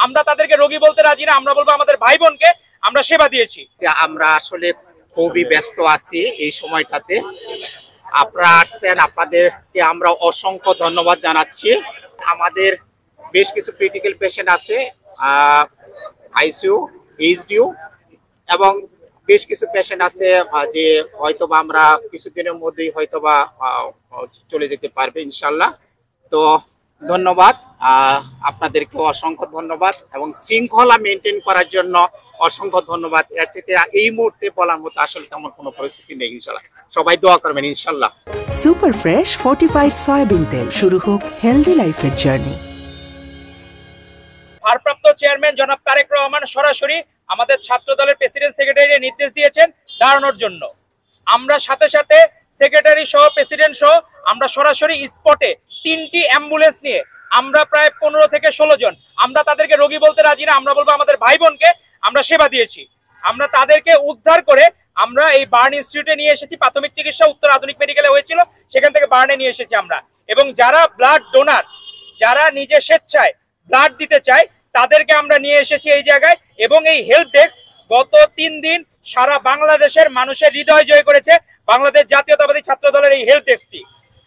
আমরা তাদেরকে রোগী বলতে রাজি না, আমরা বলবো আমাদের ভাই বোনকে আমরা সেবা দিয়েছি। আমরা আসলে খুবই ব্যস্ত আছি এই সময়টাতে, আপনারা আসছেন, আপনাদেরকে আমরা অসংখ্য ধন্যবাদ জানাচ্ছি। আমাদের বেশ কিছু ক্রিটিক্যাল পেশেন্ট আছে আইসিইউ, এইচডিইউ, এবং বেশ কিছু পেশেন্ট আছে যে হয়তোবা আমরা কিছুদিনের মধ্যেই হয়তোবা চলে যেতে পারবে ইনশাল্লাহ। তো ধন্যবাদ, আপনাদেরকে অসংখ্য ধন্যবাদ এবং শৃঙ্খলা মেনটেন করার জন্য অসংখ্য ধন্যবাদ। এর চেয়ে এই মুহূর্তে বলার মতো আসলে তেমন কোনো পরিস্থিতি নেই। ইনশাল্লাহ সবাই দোয়া করবেন ইনশাল্লাহ। সুপার ফ্রেশ ফর্টিফাইড সয়াবিন তেল, শুরু হোক হেলদি লাইফের জার্নি। ভারপ্রাপ্ত চেয়ারম্যান জনাব তারেক রহমান সরাসরি আমাদের ছাত্র দলের প্রেসিডেন্ট সেক্রেটারি নির্দেশ দিয়েছেন দাঁড়ানোর জন্য। আমরা সাথে সাথে সেক্রেটারি সহ প্রেসিডেন্ট সহ আমরা সরাসরি স্পটে 3টি অ্যাম্বুলেন্স নিয়ে আমরা প্রায় 15 থেকে 16 জন, আমরা তাদেরকে রোগী বলতে রাজি না, আমরা বলবো আমাদের ভাই বোনকে আমরা সেবা দিয়েছি। আমরা তাদেরকে উদ্ধার করে আমরা এই বার্ন ইনস্টিটিউটে নিয়ে এসেছি। প্রাথমিক চিকিৎসা উত্তর আধুনিক মেডিকেলে হয়েছিল, সেখান থেকে বার্নে নিয়ে এসেছি আমরা। এবং যারা ব্লাড ডোনার, যারা নিজে স্বেচ্ছায় ব্লাড দিতে চায়, তাদেরকে আমরা নিয়ে এসেছি এই জায়গায়। এবং এই হেল্প ডেস্ক গত 3 দিন সারা বাংলাদেশের মানুষের হৃদয় জয় করেছে বাংলাদেশ জাতীয়তাবাদী ছাত্র দলের এই হেল্প ডেস্কটি।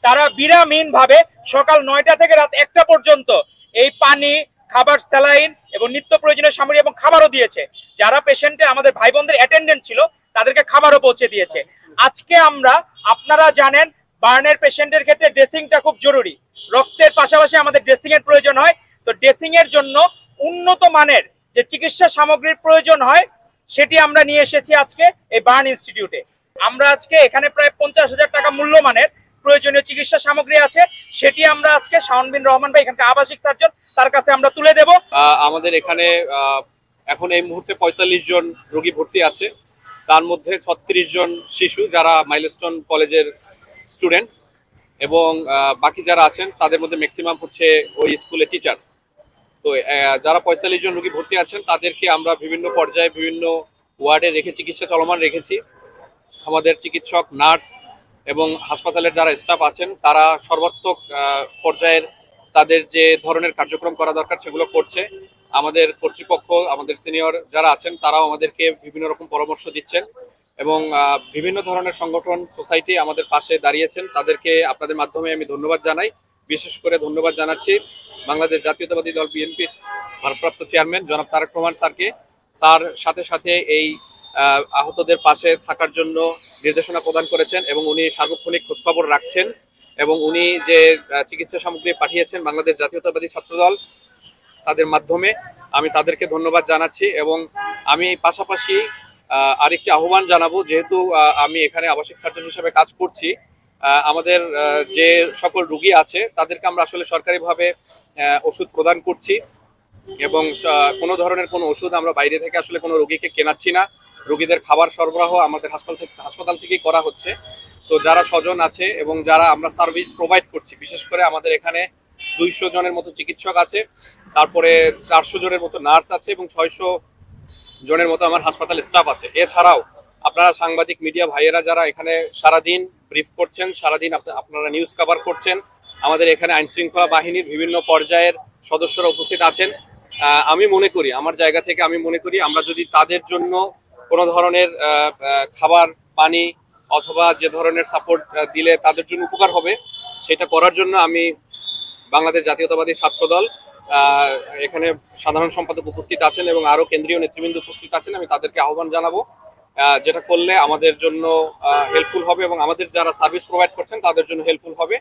তারা বিরামহীন ভাবে সকাল 9টা থেকে রাত 1টা পর্যন্ত এই পানি, খাবার, স্যালাইন এবং নিত্য প্রয়োজনীয় সামগ্রী এবং খাবারও দিয়েছে। যারা পেশেন্টে আমাদের ভাই বোনদের অ্যাটেন্ডেন্ট ছিল তাদেরকে খাবারও পৌঁছে দিয়েছে। আজকে আমরা, আপনারা জানেন বার্নের পেশেন্টের ক্ষেত্রে ড্রেসিংটা খুব জরুরি, রক্তের পাশাপাশি আমাদের ড্রেসিং এর প্রয়োজন হয়। তো ড্রেসিং এর জন্য উন্নত মানের যে চিকিৎসা সামগ্রীর প্রয়োজন হয় সেটি আমরা নিয়ে এসেছি আজকে এই বার্ন ইনস্টিটিউটে। আমরা আজকে এখানে প্রায় 50,000 টাকা মূল্যমানের প্রয়োজনীয় চিকিৎসা সামগ্রী আছে, সেটি আমরা আজকে শাওন বিন রহমান ভাই, এখানকার আবাসিক সার্জন, তার কাছে আমরা তুলে দেব। আমাদের এখানে এখন এই মুহূর্তে 45 জন রোগী ভর্তি আছে, তার মধ্যে 36 জন শিশু যারা মাইলস্টোন কলেজের স্টুডেন্ট, এবং বাকি যারা আছেন তাদের মধ্যে ম্যাক্সিমাম হচ্ছে ওই স্কুলের টিচার। তো যারা 45 জন রোগী ভর্তি আছেন তাদেরকে আমরা বিভিন্ন পর্যায়ে বিভিন্ন ওয়ার্ডে রেখে চিকিৎসা চলমান রেখেছি। আমাদের চিকিৎসক, নার্স এবং হাসপাতালের যারা স্টাফ আছেন তারা সর্বাত্মক পর্যায়ের তাদের যে ধরনের কার্যক্রম করা দরকার সেগুলো করছে। আমাদের কর্তৃপক্ষ, আমাদের সিনিয়র যারা আছেন তারাও আমাদেরকে বিভিন্ন রকম পরামর্শ দিচ্ছেন, এবং বিভিন্ন ধরনের সংগঠন, সোসাইটি আমাদের পাশে দাঁড়িয়েছেন। তাদেরকে আপনাদের মাধ্যমে আমি ধন্যবাদ জানাই। বিশেষ করে ধন্যবাদ জানাচ্ছি বাংলাদেশ জাতীয়তাবাদী দল বিএনপির ভারপ্রাপ্ত চেয়ারম্যান জনাব তারেক রহমান স্যারকে। স্যার সাথে সাথে এই আহতদের পাশে থাকার জন্য নির্দেশনা প্রদান করেছেন, এবং উনি সার্বক্ষণিক খোঁজখবর রাখছেন, এবং উনি যে চিকিৎসা সামগ্রী পাঠিয়েছেন বাংলাদেশ জাতীয়তাবাদী ছাত্রদল, তাদের মাধ্যমে আমি তাদেরকে ধন্যবাদ জানাচ্ছি। এবং আমি পাশাপাশি আরেকটি আহ্বান জানাবো, যেহেতু আমি এখানে আবাসিক সার্জন হিসেবে কাজ করছি, আমাদের যে সকল রোগী আছে তাদেরকে আমরা আসলে সরকারিভাবে ওষুধ প্রদান করছি, এবং কোনো ধরনের কোনো ওষুধ আমরা বাইরে থেকে আসলে কোনো রোগীকে কেনাচ্ছি না। রোগীদের খাবার সরবরাহ আমাদের হাসপাতাল থেকেই করা হচ্ছে। তো যারা স্বজন আছে এবং যারা আমরা সার্ভিস প্রোভাইড করছি, বিশেষ করে আমাদের এখানে 200 জনের মতো চিকিৎসক আছে, তারপরে 400 জনের মতো নার্স আছে, এবং 600 জনের মতো আমার হাসপাতাল স্টাফ আছে। এছাড়াও আপনারা সাংবাদিক মিডিয়া ভাইয়েরা যারা এখানে সারাদিন ব্রিফ করছেন, সারাদিন আপনারা নিউজ কভার করছেন, আমাদের এখানে আইনশৃঙ্খলা বাহিনীর বিভিন্ন পর্যায়ের সদস্যরা উপস্থিত আছেন। আমি মনে করি, আমার জায়গা থেকে আমি মনে করি, আমরা যদি তাদের জন্য কোনো ধরনের খাবার, পানি অথবা যে ধরনের সাপোর্ট দিলে তাদের জন্য উপকার হবে, সেটা করার জন্য আমি বাংলাদেশ জাতীয়তাবাদী ছাত্রদল, এখানে সাধারণ সম্পাদক উপস্থিত আছেন এবং আরও কেন্দ্রীয় নেতৃবৃন্দ উপস্থিত আছেন, আমি তাদেরকে আহ্বান জানাবো, যেটা করলে আমাদের জন্য হেল্পফুল হবে এবং আমাদের যারা সার্ভিস প্রোভাইড করছেন তাদের জন্য হেল্পফুল হবে।